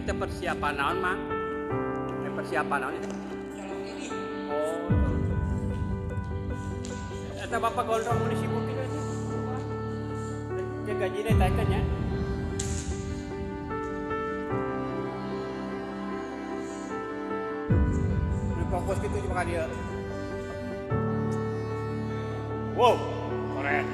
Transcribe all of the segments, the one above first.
Itu persiapan naon, Mang? Persiapan naon itu? Oh. Eta Bapak Gondrong munisi bukit itu. Dia gajina taekeun nya. Di fokus gitu cuma dia. Wow, keren.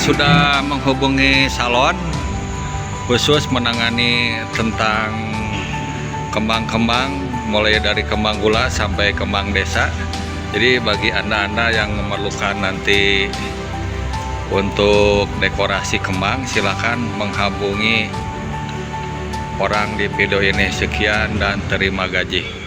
Sudah menghubungi salon khusus menangani tentang kembang-kembang mulai dari kembang gula sampai kembang desa. Jadi bagi anda-anda yang memerlukan nanti untuk dekorasi kembang, silakan menghubungi orang di video ini. Sekian dan terima gaji.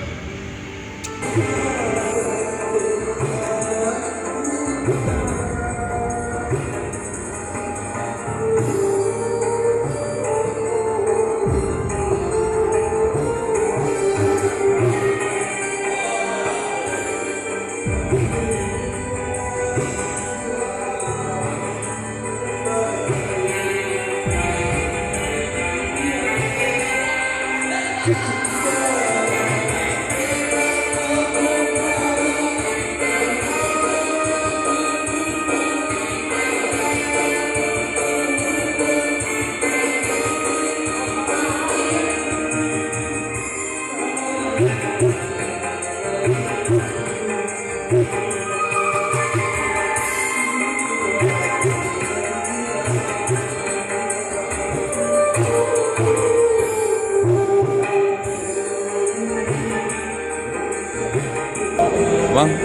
Bang,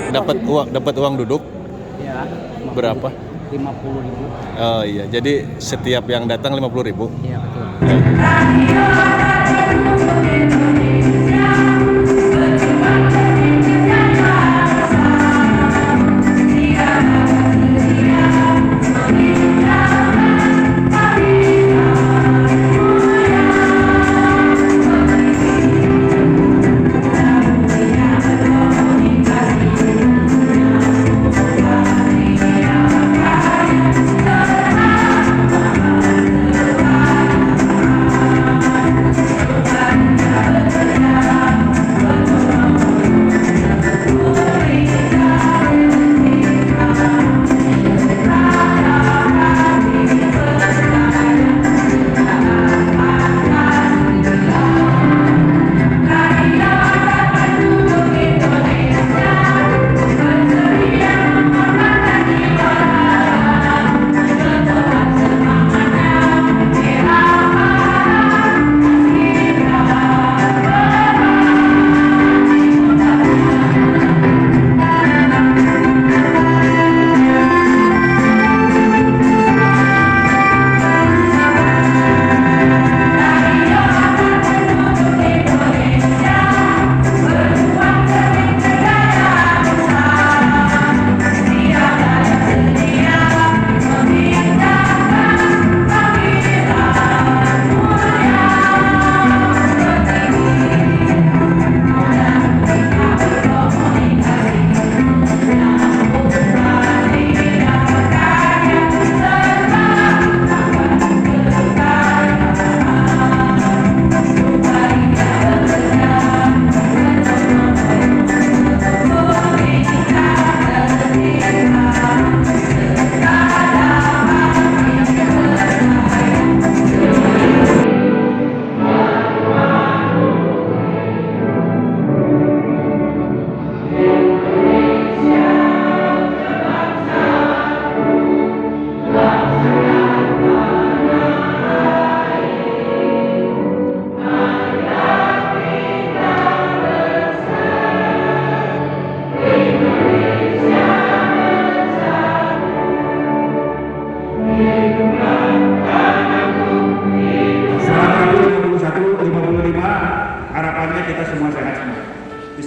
dapat uang duduk Ya, berapa? 50.000. Oh iya, jadi setiap yang datang 50.000. Iya, betul.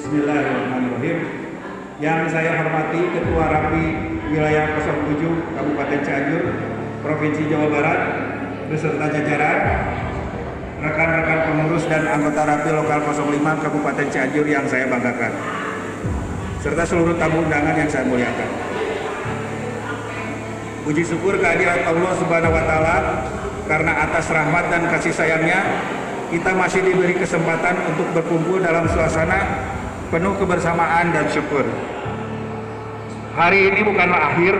Bismillahirrahmanirrahim. Yang saya hormati Ketua Rapi Wilayah 07 Kabupaten Cianjur, Provinsi Jawa Barat, beserta jajaran, rekan-rekan pengurus dan anggota Rapi Lokal 05 Kabupaten Cianjur yang saya banggakan, serta seluruh tamu undangan yang saya muliakan. Puji syukur kehadirat Allah Subhanahu wa Ta'ala, karena atas rahmat dan kasih sayangnya kita masih diberi kesempatan untuk berkumpul dalam suasana penuh kebersamaan dan syukur. Hari ini bukanlah akhir,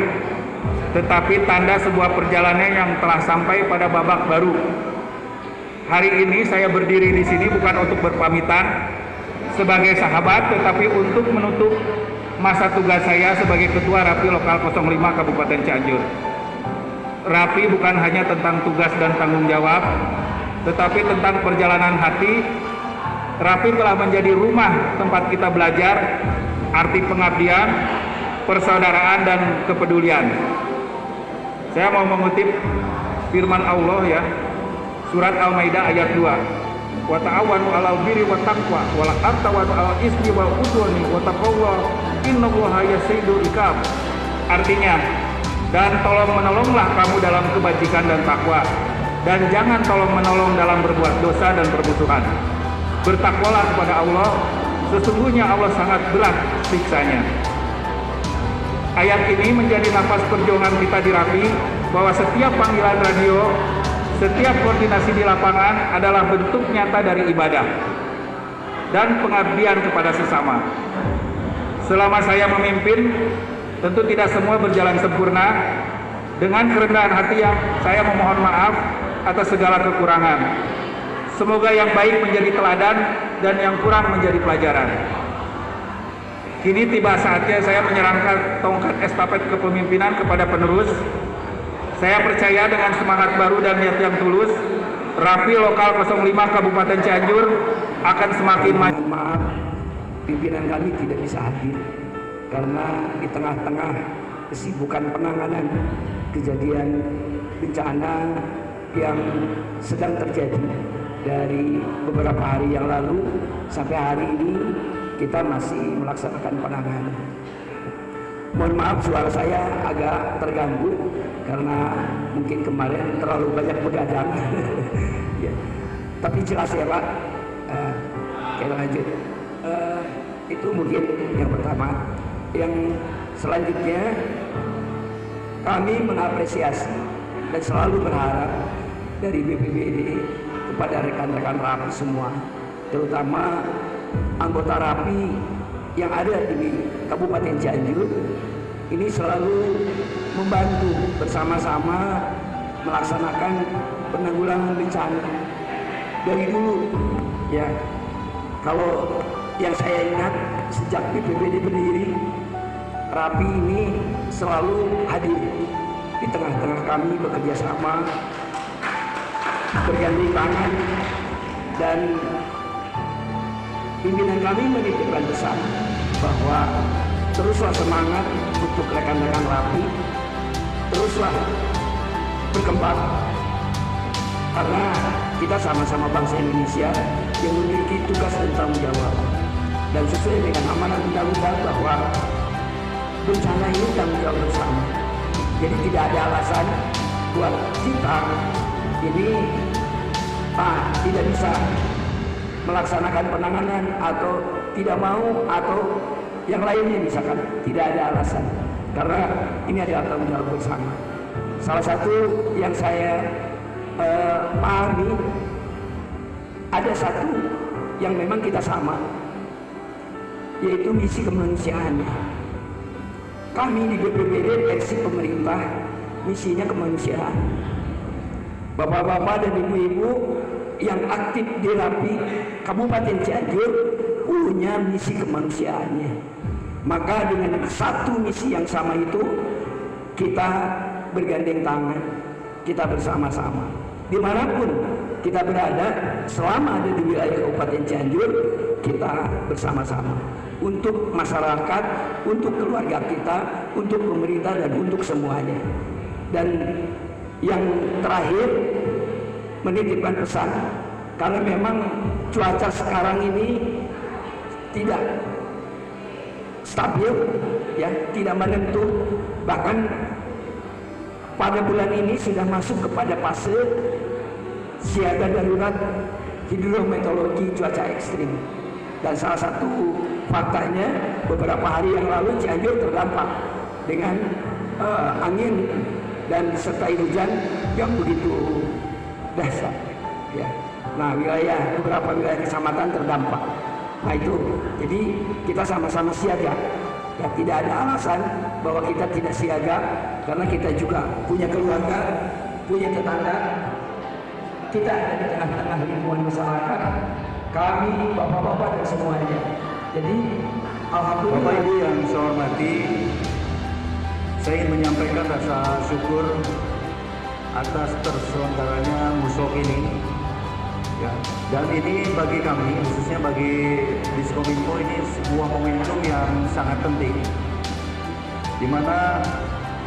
tetapi tanda sebuah perjalanan yang telah sampai pada babak baru. Hari ini saya berdiri di sini bukan untuk berpamitan sebagai sahabat, tetapi untuk menutup masa tugas saya sebagai Ketua Rapi Lokal 05 Kabupaten Cianjur. Rapi bukan hanya tentang tugas dan tanggung jawab, tetapi tentang perjalanan hati. Rapi telah menjadi rumah tempat kita belajar arti pengabdian, persaudaraan, dan kepedulian. Saya mau mengutip firman Allah ya, surat Al-Maidah ayat 2. Wa ta'awanu 'alal birri wat taqwa wa la ta'awanu 'alal ismi wal udwani wa taqullah innallaha yasyidul iqab. Artinya, dan tolong menolonglah kamu dalam kebajikan dan takwa, dan jangan tolong menolong dalam berbuat dosa dan permusuhan. Bertakwalah kepada Allah, sesungguhnya Allah sangat berat siksanya. Ayat ini menjadi nafas perjuangan kita di Rapi, bahwa setiap panggilan radio, setiap koordinasi di lapangan adalah bentuk nyata dari ibadah dan pengabdian kepada sesama. Selama saya memimpin, tentu tidak semua berjalan sempurna. Dengan kerendahan hati yang saya memohon maaf atas segala kekurangan. Semoga yang baik menjadi teladan dan yang kurang menjadi pelajaran. Kini tiba saatnya saya menyerahkan tongkat estafet kepemimpinan kepada penerus. Saya percaya dengan semangat baru dan niat yang tulus, Rapi Lokal 05 Kabupaten Cianjur akan semakin maju. Maaf, pimpinan kami tidak bisa hadir karena di tengah-tengah kesibukan penanganan kejadian bencana yang sedang terjadi dari beberapa hari yang lalu sampai hari ini kita masih melaksanakan penanganan. Mohon maaf suara saya agak terganggu karena mungkin kemarin terlalu banyak begadang. Ya. Tapi jelas ya Pak. Oke lanjut. Itu mungkin yang pertama. Yang selanjutnya, kami mengapresiasi dan selalu berharap dari BPBD kepada rekan-rekan Rapi semua, terutama anggota Rapi yang ada di Kabupaten Cianjur, ini selalu membantu bersama-sama melaksanakan penanggulangan bencana dari dulu. Ya, kalau yang saya ingat sejak BPBD berdiri, Rapi ini selalu hadir di tengah-tengah kami, bekerja sama, bergandeng tangan, dan pimpinan kami menitipkan pesan bahwa teruslah semangat untuk rekan-rekan Rapi, teruslah berkembang, karena kita sama-sama bangsa Indonesia yang memiliki tugas dan tanggung jawab. Dan sesuai dengan amanat undang-undang bahwa bencana ini tanggung jawab bersama. Jadi tidak ada alasan buat kita ini tidak bisa melaksanakan penanganan atau tidak mau atau yang lainnya misalkan. Tidak ada alasan karena ini adalah tanggung jawab bersama. Salah satu yang saya pahami, ada satu yang memang kita sama, yaitu misi kemanusiaan. Kami di BPBD versi pemerintah, misinya kemanusiaan. Bapak-bapak dan ibu-ibu yang aktif di Rapi Kabupaten Cianjur punya misi kemanusiaannya. Maka dengan satu misi yang sama itu, kita bergandeng tangan, kita bersama-sama. Dimanapun kita berada, selama ada di wilayah Kabupaten Cianjur, kita bersama-sama untuk masyarakat, untuk keluarga kita, untuk pemerintah, dan untuk semuanya. Dan yang terakhir, menitipkan pesan, karena memang cuaca sekarang ini tidak stabil, ya, tidak menentu. Bahkan pada bulan ini sudah masuk kepada fase siaga darurat hidrometeorologi cuaca ekstrim. Dan salah satu faktanya, beberapa hari yang lalu Cianjur terdampak dengan angin dan disertai hujan yang begitu dahsyat, ya. Nah, beberapa wilayah kecamatan terdampak. Nah itu, jadi kita sama-sama siaga. Ya, tidak ada alasan bahwa kita tidak siaga, karena kita juga punya keluarga, punya tetangga. Kita ada di tengah-tengah lingkungan masyarakat, kami, bapak-bapak dan semuanya. Jadi, alhamdulillah. Bapak Ibu yang saya hormati, saya ingin menyampaikan rasa syukur atas terselenggaranya Musok ini. Ya, dan ini bagi kami, khususnya bagi Diskominfo, ini sebuah momentum yang sangat penting, di mana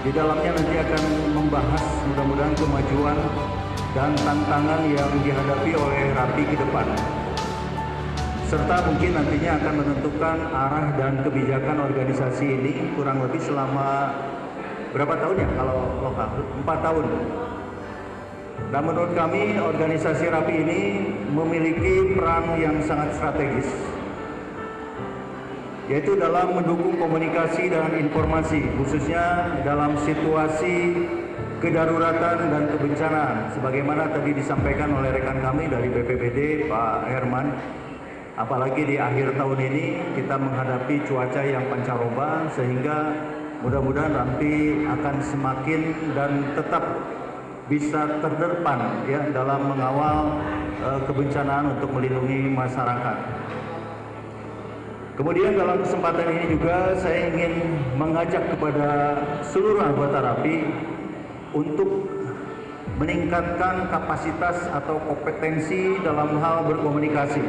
di dalamnya nanti akan membahas mudah-mudahan kemajuan dan tantangan yang dihadapi oleh RAPI ke depan, serta mungkin nantinya akan menentukan arah dan kebijakan organisasi ini kurang lebih selama berapa tahun ya kalau lokal? 4 tahun. Nah, menurut kami organisasi RAPI ini memiliki peran yang sangat strategis, yaitu dalam mendukung komunikasi dan informasi, khususnya dalam situasi kedaruratan dan kebencanaan, sebagaimana tadi disampaikan oleh rekan kami dari BPBD, Pak Herman. Apalagi di akhir tahun ini kita menghadapi cuaca yang pancaroba, sehingga mudah-mudahan RAPI akan semakin dan tetap bisa terdepan, ya, dalam mengawal kebencanaan untuk melindungi masyarakat. Kemudian dalam kesempatan ini juga saya ingin mengajak kepada seluruh anggota RAPI untuk meningkatkan kapasitas atau kompetensi dalam hal berkomunikasi,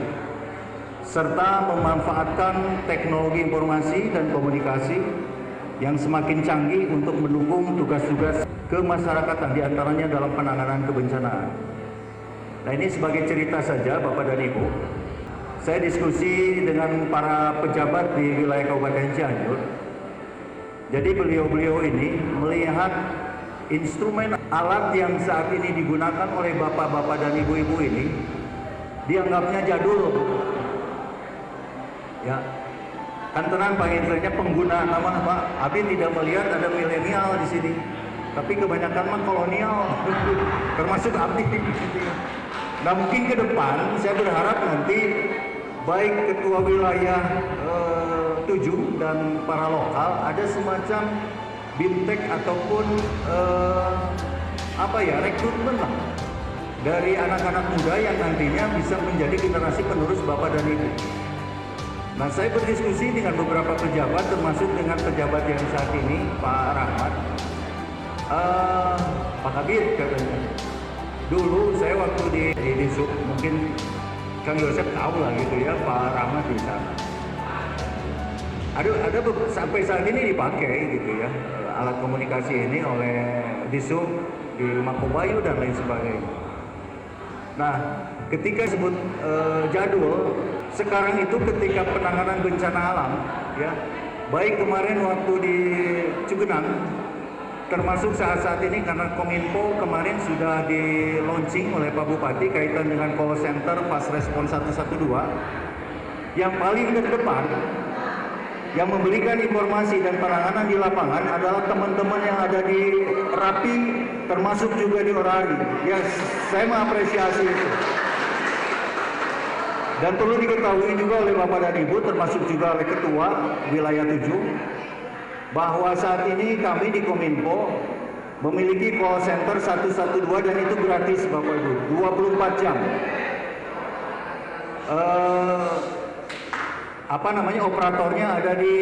serta memanfaatkan teknologi informasi dan komunikasi yang semakin canggih untuk mendukung tugas-tugas kemasyarakatan, diantaranya dalam penanganan kebencanaan. Nah, ini sebagai cerita saja Bapak dan Ibu, saya diskusi dengan para pejabat di wilayah Kabupaten Cianjur. Jadi beliau-beliau ini melihat instrumen alat yang saat ini digunakan oleh bapak-bapak dan ibu-ibu ini dianggapnya jadul. Ya, kantoran panggilannya pengguna nama Pak. Abi tidak melihat ada milenial di sini, tapi kebanyakan mah kolonial, termasuk Abi. Nah, mungkin ke depan saya berharap nanti baik ketua wilayah 7 dan para lokal ada semacam bimtek ataupun rekrutmen lah dari anak-anak muda yang nantinya bisa menjadi generasi penerus Bapak dan Ibu. Nah, saya berdiskusi dengan beberapa pejabat, termasuk dengan pejabat yang saat ini, Pak Rahmat, Pak Kabir katanya. Dulu saya waktu di Disub, mungkin Kang Yosep tahu lah gitu ya, Pak Rahmat di sana. Ada sampai saat ini dipakai gitu ya, alat komunikasi ini oleh Disub di Makobayu dan lain sebagainya. Nah, ketika disebut jadul, sekarang itu ketika penanganan bencana alam, ya, baik kemarin waktu di Cugenang, termasuk saat-saat ini karena Kominfo kemarin sudah di launching oleh Pak Bupati kaitan dengan call center Fast Response 112, yang paling depan yang memberikan informasi dan penanganan di lapangan adalah teman-teman yang ada di RAPI, termasuk juga di Orari. Ya, saya mengapresiasi itu. Dan perlu diketahui juga oleh Bapak dan Ibu, termasuk juga oleh Ketua Wilayah 7, bahwa saat ini kami di Kominfo memiliki call center 112 dan itu gratis Bapak Ibu, 24 jam. Operatornya ada di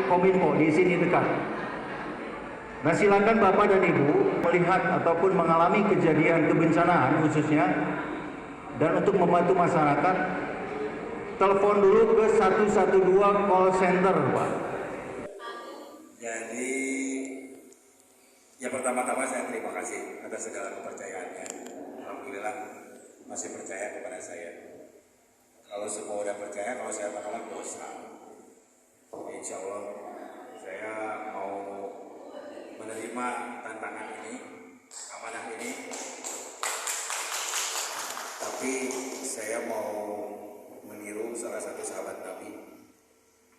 Kominfo, di sini dekat. Nah, silakan Bapak dan Ibu melihat ataupun mengalami kejadian kebencanaan khususnya, dan untuk membantu masyarakat, telepon dulu ke 112 call center, Pak. Jadi, ya pertama-tama saya terima kasih atas segala kepercayaannya. Alhamdulillah masih percaya kepada saya. Kalau semua udah percaya, kalau saya menolak dosa. insya Allah saya mau menerima tantangan ini, amanah ini. Tapi saya mau meniru salah satu sahabat Nabi.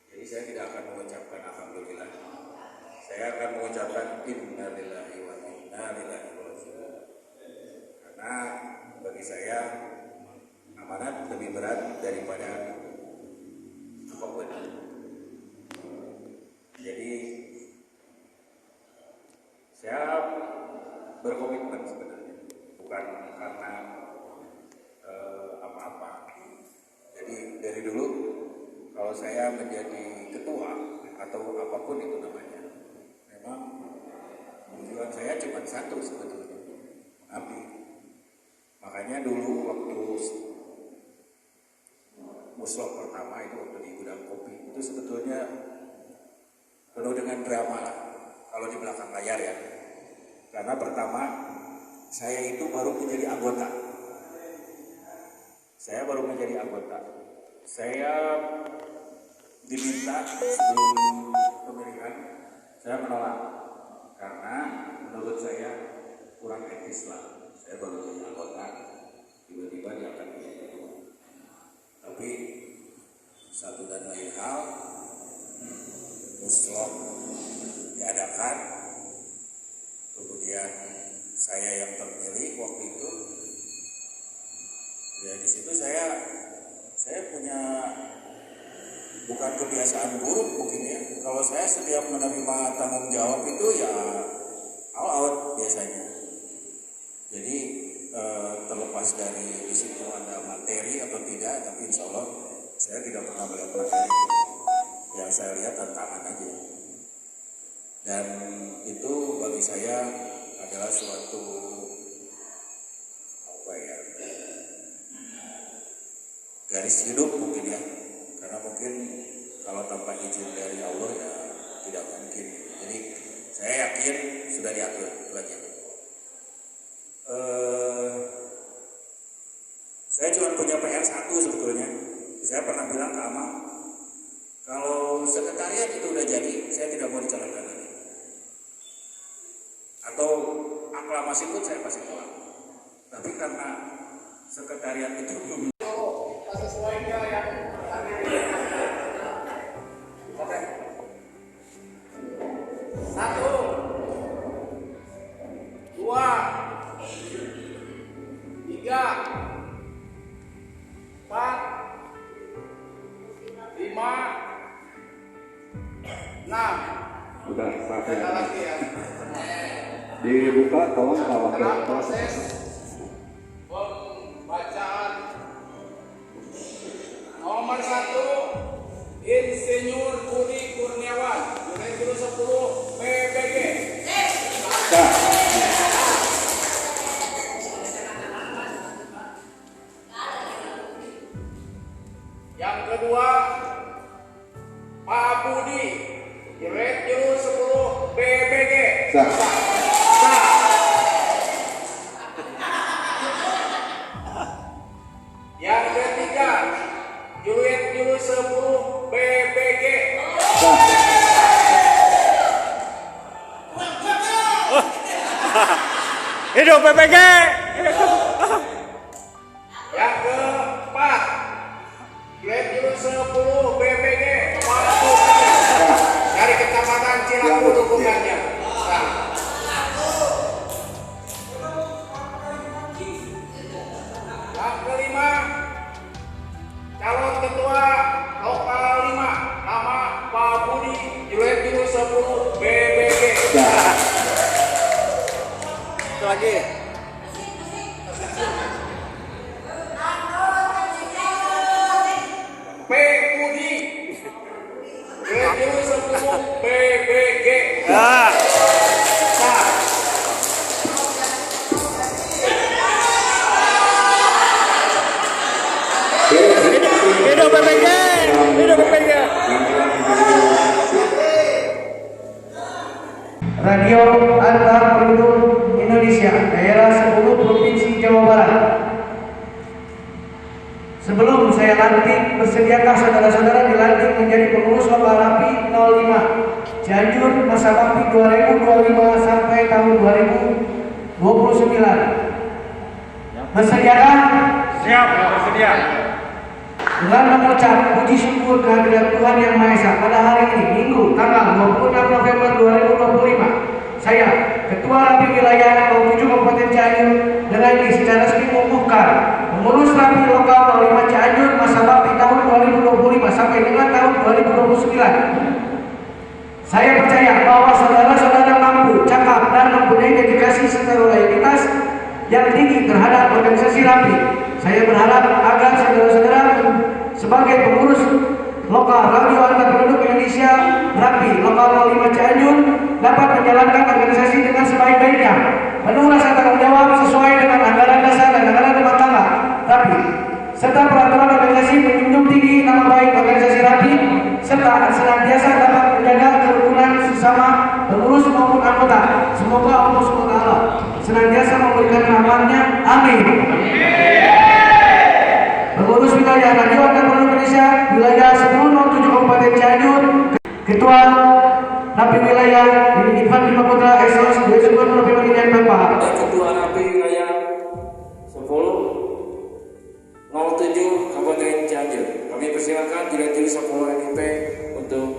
Jadi saya tidak akan mengucapkan alhamdulillah. Saya akan mengucapkan innalillahi wa inna ilaihi raji'un. Karena bagi saya amanat lebih berat daripada apapun. Jadi saya berkomitmen sebenarnya, bukan karena apa-apa. Jadi dari dulu kalau saya menjadi ketua atau apapun itu namanya, memang tujuan saya cuma satu sebetulnya, mengabdi. Makanya dulu waktu muslok pertama itu waktu di gudang kopi itu sebetulnya penuh dengan drama lah kalau di belakang layar ya. Karena pertama saya itu baru menjadi anggota. Saya diminta sebelum pemilihan, saya menolak karena menurut saya kurang etis lah. Saya baru jadi anggota, tiba-tiba diangkat menjadi ketua. Tapi satu dan lain hal, muslok diadakan, kemudian saya yang terpilih waktu itu. Ya di situ saya punya bukan kebiasaan buruk mungkin ya. Kalau saya setiap menerima tanggung jawab itu ya all out biasanya. Jadi terlepas dari di situ ada materi atau tidak, tapi insya Allah saya tidak pernah melihat materi. Yang saya lihat tantangan aja. Dan itu bagi saya adalah suatu garis hidup mungkin ya, karena mungkin kalau tanpa izin dari Allah ya tidak mungkin. Jadi saya yakin sudah diatur itu aja. Saya cuma punya PR satu sebetulnya. Saya pernah bilang ke Amang, kalau sekretariat itu udah jadi, saya tidak mau dicalonkan lagi. Atau aklamasi pun saya pasti tolak. Tapi karena sekretariat itu belum sesuainya yang oke. 1, 2, 3, 4, 5, 6. Sudah selesai. Lagi ya. Dibuka tolong kalau proses pembacaan nomor 1 Insinyur Budi Kurniawan, Direktur 10 PBG. Yang kedua Pak Budi, Direktur 10 PBG. Yang ketiga Direktur 10 PBG. Hidup PPG. Yang keempat Direktur 10 PBG Pak Budi dari Kecamatan Cilaku dukungannya. Yang kelima calon ketua lokal 5 nama Pak Budi, Direktur 10 PBG. Satu lagi. P Budi, Direktur 10 PBG. Hidup PPG. Hidup PPG. Radio Antar Penduduk Indonesia, daerah 10 Provinsi Jawa Barat. Sebelum saya lantik, bersediakah saudara-saudara dilantik menjadi pengurus lokal rapi 05 Cianjur masa bakti 2025 sampai tahun 2029? Bersediakah? Siap, bersedia. Dengan mengucap puji syukur kehadirat Tuhan Yang Maha Esa pada hari ini, Minggu, tanggal 26 November 2025, saya, Ketua Rapi Wilayah 07 Kabupaten Cianjur, dengan ini secara resmi mengukuhkan pengurus Rapi Lokal 05 Cianjur masa bakti tahun 2025 sampai dengan tahun 2029. Saya percaya bahwa saudara-saudara mampu, cakap, dan mempunyai dedikasi serta loyalitas yang tinggi terhadap organisasi Rapi. Saya berharap agar saudara-saudara sebagai pengurus lokal Radio Antar Penduduk Indonesia Rapi Lokal 05 Cianjur dapat menjalankan organisasi dengan sebaik-baiknya, penuh rasa tanggung jawab sesuai dengan anggaran dasar dan anggaran rumah tangga Rapi, serta peraturan organisasi menjunjung tinggi nama baik organisasi Rapi, serta senantiasa dapat menjaga kerukunan sesama pengurus maupun anggota. Semoga Allah SWT senantiasa memberikan rahmat-Nya. Amin. Pengurus wilayah Radio Antar Penduduk Indonesia wilayah 1007 Kabupaten Cianjur, Ketua Rapi Wilayah ini Irfan Bima Putra Esos Desa Rapi Marian Bapak. Ketua Rapi Wilayah 1007 Kabupaten Cianjur. Kami persilakan Direktur 10 NIP untuk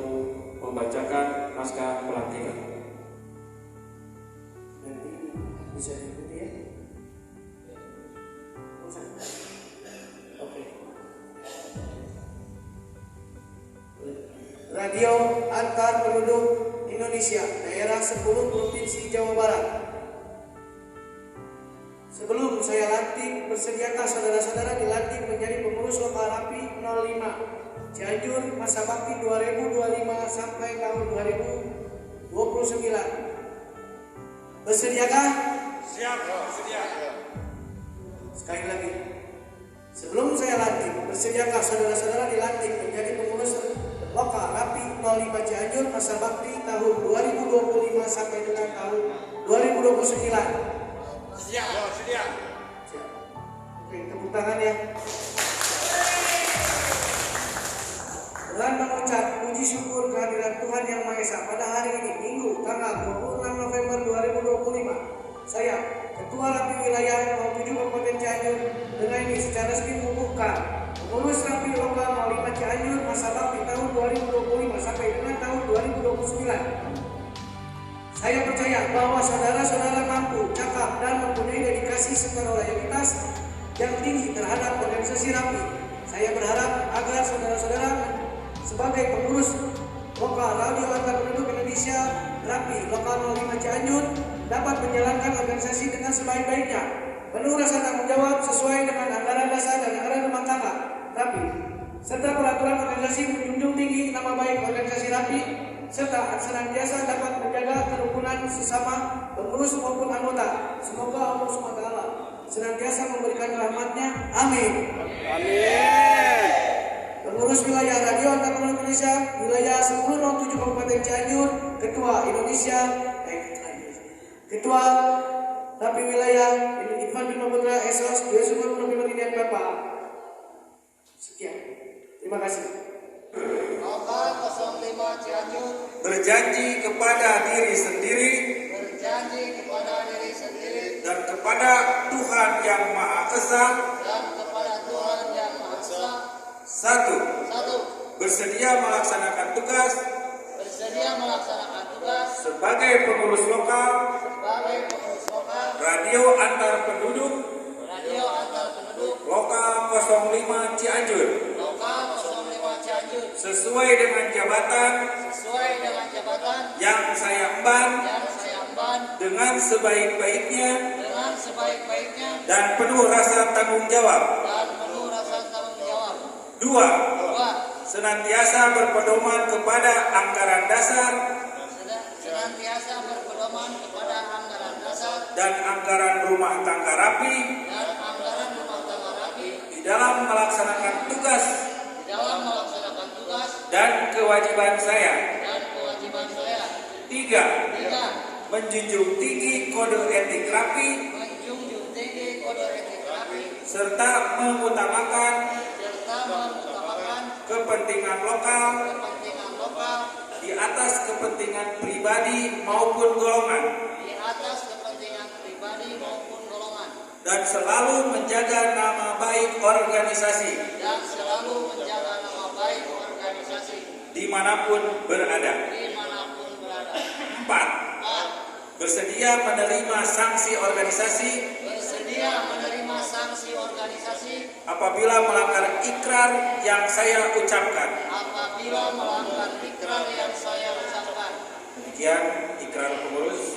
membacakan naskah pelantikan. Bisa diikuti ya? Oke. Radio Antar Penduduk Indonesia Daerah 10 Provinsi Jawa Barat. Sebelum saya lantik, bersediakah saudara-saudara dilantik menjadi pengurus lokal Rapi 05 Cianjur masa bakti 2025 sampai tahun 2029? Bersediakah? Siap, bersedia. Sekali lagi, sebelum saya lantik, bersediakah saudara-saudara dilantik menjadi pengurus lokal Rapi 05 Cianjur masa bakti tahun 2025 sampai dengan tahun 2029? Siap, bersedia. Siap. Oke, tepuk tangan ya. Dengan mengucap puji syukur kehadirat Tuhan Yang Maha Esa pada hari ini, Minggu, tanggal 26 November 2025, saya, Ketua Rapi Wilayah 07 Kabupaten Cianjur, dengan ini secara resmi mengukuhkan pengurus Rapi Lokal 05 Cianjur masa bakti tahun 2025 sampai dengan tahun 2029. Saya percaya bahwa saudara-saudara mampu, cakap, dan mempunyai dedikasi serta loyalitas yang tinggi terhadap organisasi Rapi. Saya berharap agar saudara-saudara sebagai pengurus lokal Radio Antar Penduduk Indonesia Rapi Lokal 05 Cianjur dapat menjalankan organisasi dengan sebaik-baiknya, penuh rasa tanggung jawab sesuai dengan anggaran dasar dan anggaran rumah tangga Rapi, serta peraturan organisasi menjunjung tinggi nama baik organisasi Rapi, serta senantiasa dapat menjaga kerukunan sesama pengurus maupun anggota. Semoga Allah SWT senantiasa memberikan rahmat-Nya. Amin. Amin. Pengurus wilayah Radio Antar Penduduk Indonesia wilayah 1007 Kabupaten Cianjur, Ketua Indonesia, Ketua Rapi Wilayah ini Irfan Bima Putra Esos Desa Rapi Marian Bapak. Sekian. Terima kasih. Lokal 05 Cianjur Berjanji kepada diri sendiri dan kepada Tuhan Yang Maha Esa. Satu, bersedia melaksanakan tugas sebagai pengurus lokal Radio Antar Penduduk Lokal 05 Cianjur sesuai dengan jabatan yang saya emban dengan sebaik-baiknya dan penuh rasa tanggung jawab. Dua, senantiasa berpedoman kepada anggaran dasar dan anggaran rumah tangga Rapi di dalam melaksanakan tugas dan kewajiban saya. Tiga, menjunjung tinggi kode etik Rapi serta mengutamakan mengutamakan kepentingan lokal di atas kepentingan pribadi maupun golongan dan selalu menjaga nama baik organisasi dimanapun berada. 4. Bersedia menerima sanksi organisasi apabila melanggar ikrar yang saya ucapkan. Demikian ikrar pengurus.